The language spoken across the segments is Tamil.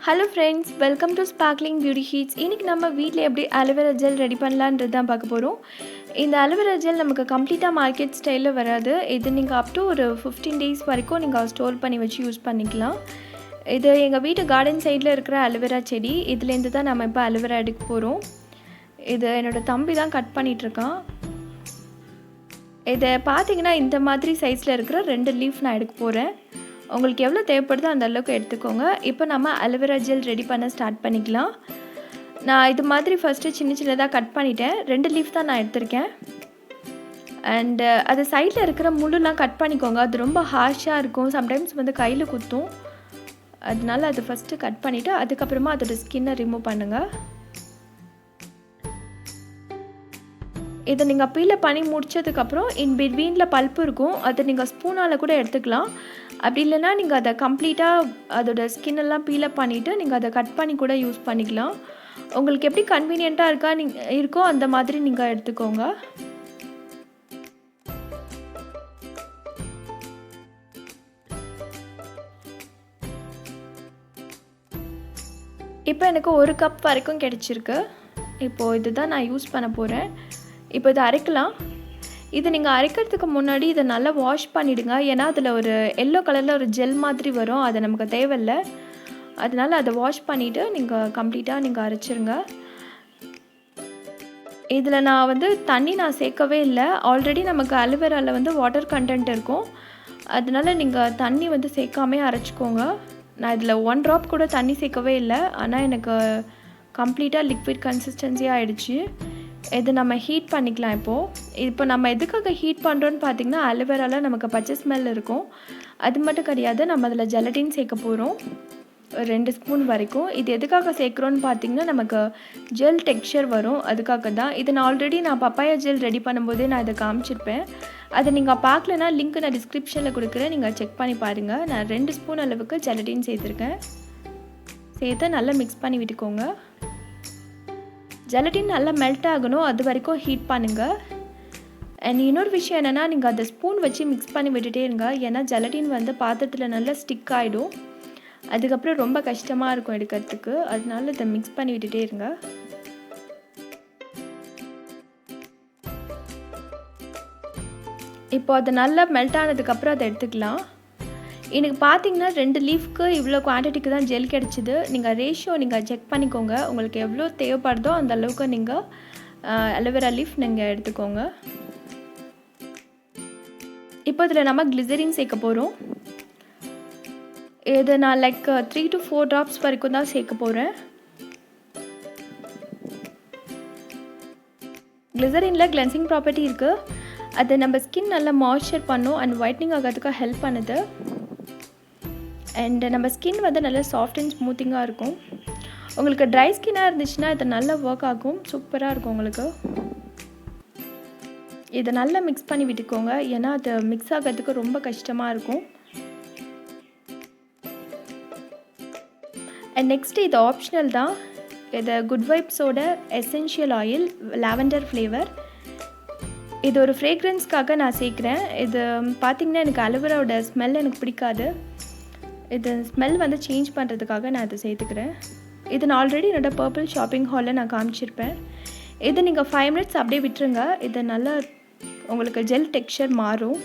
Hello friends, welcome to Sparkling Beauty Heats. இன்னைக்கு நம்ம வீட்ல எப்படி அலோவேரா ஜெல் ரெடி பண்ணலாம்ன்றது தான் பார்க்க போறோம். இந்த அலோவேரா ஜெல் நமக்கு கம்ப்ளீட்டா மார்க்கெட் ஸ்டைல்ல வராது. இது நீங்க அப் டு ஒரு 15 டேஸ் வரைக்கும் நீங்க ஸ்டோர் பண்ணி வச்சு யூஸ் பண்ணிக்கலாம். இது எங்க வீட்டு கார்டன் சைடுல இருக்கிற அலோவேரா செடி. இதுல இருந்து தான் நாம இப்ப அலோவேரா எடுக்க போறோம். இது என்னோட தம்பி தான் கட் பண்ணிட்டு இருக்கான். இத பாத்தீங்கன்னா இந்த மாதிரி சைஸ்ல இருக்கிற 2 லீஃப் நான் எடுக்க போறேன். உங்களுக்கு எவ்வளோ தேவைப்படுதோ அந்த அளவுக்கு எடுத்துக்கோங்க. இப்போ நம்ம அலோவேரா ஜெல் ரெடி பண்ண ஸ்டார்ட் பண்ணிக்கலாம். நான் இது மாதிரி ஃபஸ்ட்டு சின்னதாக கட் பண்ணிட்டேன். 2 லீஃப் தான் நான் எடுத்திருக்கேன். அண்டு அது சைடில் இருக்கிற முள்ளுலாம் கட் பண்ணிக்கோங்க. அது ரொம்ப ஹார்ஷாக இருக்கும், சம்டைம்ஸ் வந்து கையில் குத்தும். அதனால அது ஃபஸ்ட்டு கட் பண்ணிவிட்டு அதுக்கப்புறமா அதோடய ஸ்கின்னை ரிமூவ் பண்ணுங்கள். இதை நீங்கள் பீல் பண்ணி முடித்ததுக்கப்புறம் இன் பிட்வீனில் பல்ப்பு இருக்கும். அதை நீங்கள் ஸ்பூனால் கூட எடுத்துக்கலாம். அப்படி இல்லைன்னா நீங்கள் அதை கம்ப்ளீட்டாக அதோடய ஸ்கின்னெல்லாம் பீலப் பண்ணிவிட்டு நீங்கள் அதை கட் பண்ணி கூட யூஸ் பண்ணிக்கலாம். உங்களுக்கு எப்படி கன்வீனியண்ட்டாக இருக்கோ அந்த மாதிரி நீங்கள் எடுத்துக்கோங்க. இப்போ எனக்கு 1 கப் வரைக்கும் கிடச்சிருக்கு. இப்போது இதுதான் நான் யூஸ் பண்ண போகிறேன். இப்போ இதை அரைக்கலாம். இது நீங்கள் அரைக்கிறதுக்கு முன்னாடி இதை நல்லா வாஷ் பண்ணிவிடுங்க. ஏன்னா அதில் ஒரு எல்லோ கலரில் ஒரு ஜெல் மாதிரி வரும், அது நமக்கு தேவையில்லை. அதனால் அதை வாஷ் பண்ணிவிட்டு நீங்கள் கம்ப்ளீட்டாக அரைச்சிருங்க. இதில் நான் வந்து தண்ணி நான் சேர்க்கவே இல்லை. ஆல்ரெடி நமக்கு அலோவேராவில் வந்து வாட்டர் கண்டென்ட் இருக்கும். அதனால் நீங்கள் தண்ணி வந்து சேர்க்காமே அரைச்சிக்கோங்க. நான் இதில் 1 ட்ராப் கூட தண்ணி சேர்க்கவே இல்லை. ஆனால் எனக்கு கம்ப்ளீட்டாக லிக்விட் கன்சிஸ்டன்சியாக ஆகிடுச்சு. இது நம்ம ஹீட் பண்ணிக்கலாம். இப்போ நம்ம எதுக்காக ஹீட் பண்ணுறோன்னு பார்த்திங்கன்னா, அலோவேராவில் நமக்கு பச்சை ஸ்மெல் இருக்கும். அது மட்டும் கிடையாது, நம்ம அதில் ஜெலட்டின் சேர்க்க போகிறோம் 2 ஸ்பூன் வரைக்கும். இது எதுக்காக சேர்க்குறோன்னு பார்த்திங்கன்னா, நமக்கு ஜெல் டெக்ஸ்சர் வரும், அதுக்காக தான். இது நான் பப்பாயா ஜெல் ரெடி பண்ணும்போதே நான் இதை காமிச்சிருப்பேன். அதை நீங்கள் பார்க்கலன்னா லிங்க் நான் டிஸ்கிரிப்ஷனில் கொடுக்குறேன், நீங்கள் செக் பண்ணி பாருங்கள். நான் 2 ஸ்பூன் அளவுக்கு ஜெலட்டின் சேர்த்துருக்கேன். சேர்த்து நல்லா மிக்ஸ் பண்ணி விட்டுக்கோங்க. ஜெலட்டின் நல்லா மெல்ட் ஆகணும், அது வரைக்கும் ஹீட் பண்ணுங்கள். அண்ட் இன்னொரு விஷயம் என்னென்னா, நீங்கள் அதை ஸ்பூன் வச்சு மிக்ஸ் பண்ணி விட்டுட்டே இருங்க. ஏன்னா ஜெலட்டின் வந்து பாத்திரத்தில் நல்லா ஸ்டிக் ஆகிடும். அதுக்கப்புறம் ரொம்ப கஷ்டமாக இருக்கும் எடுக்கிறதுக்கு. அதனால இதை மிக்ஸ் பண்ணி விட்டுட்டே இருங்க. இப்போ அது நல்லா மெல்ட் ஆனதுக்கப்புறம் அதை எடுத்துக்கலாம். எனக்கு பார்த்தீங்கன்னா 2 லீஃப்க்கு இவ்வளோ குவான்டிட்டிக்கு தான் ஜெல் கிடச்சிது. நீங்கள் ரேஷியோ செக் பண்ணிக்கோங்க. உங்களுக்கு எவ்வளோ தேவைப்படுதோ அந்த அளவுக்கு நீங்கள் அலோவேரா லீஃப் நீங்கள் எடுத்துக்கோங்க. இப்போ இதில் நம்ம கிளிசரின் சேர்க்க போகிறோம். இது நான் 3 to 4 ட்ராப்ஸ் வரைக்கும் தான் சேர்க்க போகிறேன். கிளிசரினில் கிளென்சிங் ப்ராப்பர்ட்டி இருக்குது. அது நம்ம ஸ்கின் நல்லா மாய்ஸ்சர் பண்ணும் அண்ட் ஒயிட்னிங் ஆகிறதுக்கு ஹெல்ப் பண்ணுது. அண்ட் நம்ம ஸ்கின் வந்து நல்லா சாஃப்ட் அண்ட் ஸ்மூத்திங்காக இருக்கும். உங்களுக்கு ட்ரை ஸ்கின்னாக இருந்துச்சுன்னா இது நல்லா ஒர்க் ஆகும், சூப்பராக இருக்கும் உங்களுக்கு. இதை நல்லா மிக்ஸ் பண்ணி விட்டுக்கோங்க. ஏன்னா அது மிக்ஸ் ஆகிறதுக்கு ரொம்ப கஷ்டமாக இருக்கும். அண்ட் நெக்ஸ்ட்டு இது ஆப்ஷனல் தான். இது குட் வைப்ஸோட எசென்ஷியல் ஆயில் லாவெண்டர் ஃப்ளேவர். இது ஒரு ஃப்ரேக்ரன்ஸ்க்காக நான் சேர்க்குறேன். இது பார்த்திங்கன்னா எனக்கு அலோவேராவோட ஸ்மெல் எனக்கு பிடிக்காது. இது ஸ்மெல் வந்து சேஞ்ச் பண்ணுறதுக்காக நான் இதை சேர்த்துக்கிறேன். இது நான் ஆல்ரெடி என்னோட பர்பிள் ஷாப்பிங் ஹாலில் நான் காமிச்சிருப்பேன். இது நீங்கள் 5 மினிட்ஸ் அப்படியே விட்டுருங்க. இது நல்லா உங்களுக்கு ஜெல் டெக்ஸ்சர் மாறும்.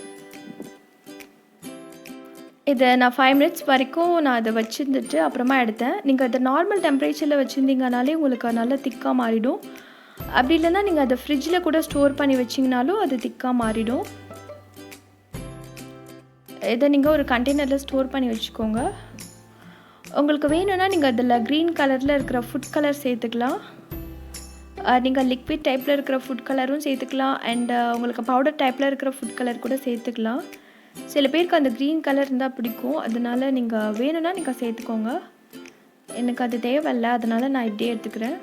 இதை நான் 5 மினிட்ஸ் வரைக்கும் நான் அதை வச்சுருந்துட்டு அப்புறமா எடுத்தேன். நீங்கள் அதை நார்மல் டெம்பரேச்சரில் வச்சுருந்தீங்கனாலே உங்களுக்கு நல்லா திக்காக மாறிடும். அப்படி இல்லைன்னா நீங்கள் அதை ஃப்ரிட்ஜில் கூட ஸ்டோர் பண்ணி வச்சிங்கனாலும் அது திக்காக மாறிடும். இதை நீங்கள் ஒரு கண்டெய்னரில் ஸ்டோர் பண்ணி வச்சுக்கோங்க. உங்களுக்கு வேணும்னா நீங்கள் அதில் க்ரீன் கலரில் இருக்கிற ஃபுட் கலர் சேர்த்துக்கலாம். நீங்கள் லிக்விட் டைப்பில் இருக்கிற ஃபுட் கலரும் சேர்த்துக்கலாம். அண்ட் உங்களுக்கு பவுடர் டைப்பில் இருக்கிற ஃபுட் கலர் கூட சேர்த்துக்கலாம். சில பேருக்கு அந்த க்ரீன் கலர் இருந்தால் பிடிக்கும். அதனால் நீங்கள் வேணும்னா நீங்கள் சேர்த்துக்கோங்க. எனக்கு அது தேவையில்லை, அதனால் நான் இப்படியே எடுத்துக்கிறேன்.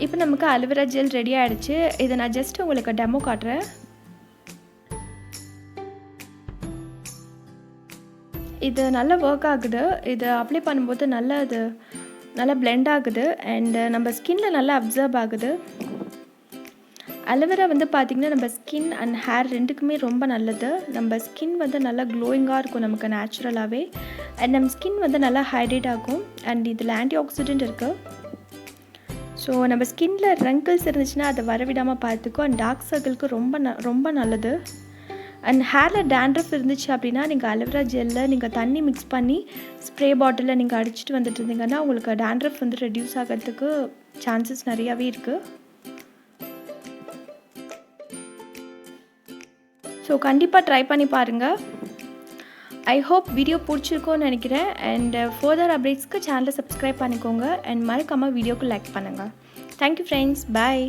இப்போ நமக்கு அலோவேரா ஜெல் ரெடி ஆகிடுச்சு. இதை நான் ஜஸ்ட் உங்களுக்கு டெமோ காட்டுறேன். இது நல்லா ஒர்க் ஆகுது. இது அப்ளை பண்ணும்போது நல்லா பிளெண்ட் ஆகுது. அண்ட் நம்ம ஸ்கின்ல நல்லா அப்சர்வ் ஆகுது. அலோவேரா வந்து பார்த்திங்கன்னா நம்ம ஸ்கின் அண்ட் ஹேர் ரெண்டுக்குமே ரொம்ப நல்லது. நம்ம ஸ்கின் வந்து நல்லா க்ளோயிங்காக இருக்கும் நமக்கு நேச்சுரலாகவே. அண்ட் நம்ம ஸ்கின் வந்து நல்லா ஹைட்ரேட் ஆகும். அண்ட் இதில் ஆன்டி ஆக்சிடென்ட் இருக்குது. ஸோ நம்ம ஸ்கின்னில் ரங்கிள்ஸ் இருந்துச்சுன்னா அதை வரவிடாமல் பார்த்துக்கும். அண்ட் டார்க் சர்க்கிளுக்கு ரொம்ப நல்லது. அண்ட் ஹேரில் டேண்ட்ரஃப் இருந்துச்சு அப்படின்னா நீங்கள் அலோவேரா ஜெல்லில் நீங்கள் தண்ணி மிக்ஸ் பண்ணி ஸ்ப்ரே பாட்டிலில் நீங்கள் அடிச்சுட்டு வந்துட்டு இருந்தீங்கன்னா உங்களுக்கு டேண்ட்ரஃப் வந்து ரெடியூஸ் ஆகிறதுக்கு சான்சஸ் நிறையாவே இருக்குது. ஸோ கண்டிப்பாக ட்ரை பண்ணி பாருங்கள். ஐ ஹோப் வீடியோ பிடிச்சிருக்கோன்னு நினைக்கிறேன். அண்ட் ஃபர்தர் அப்டேட்ஸ்க்கு சேனலை சப்ஸ்கிரைப் பண்ணிக்கோங்க. அண்ட் மறக்காமல் வீடியோக்கு லைக் பண்ணுங்கள். Thank you friends. பாய்.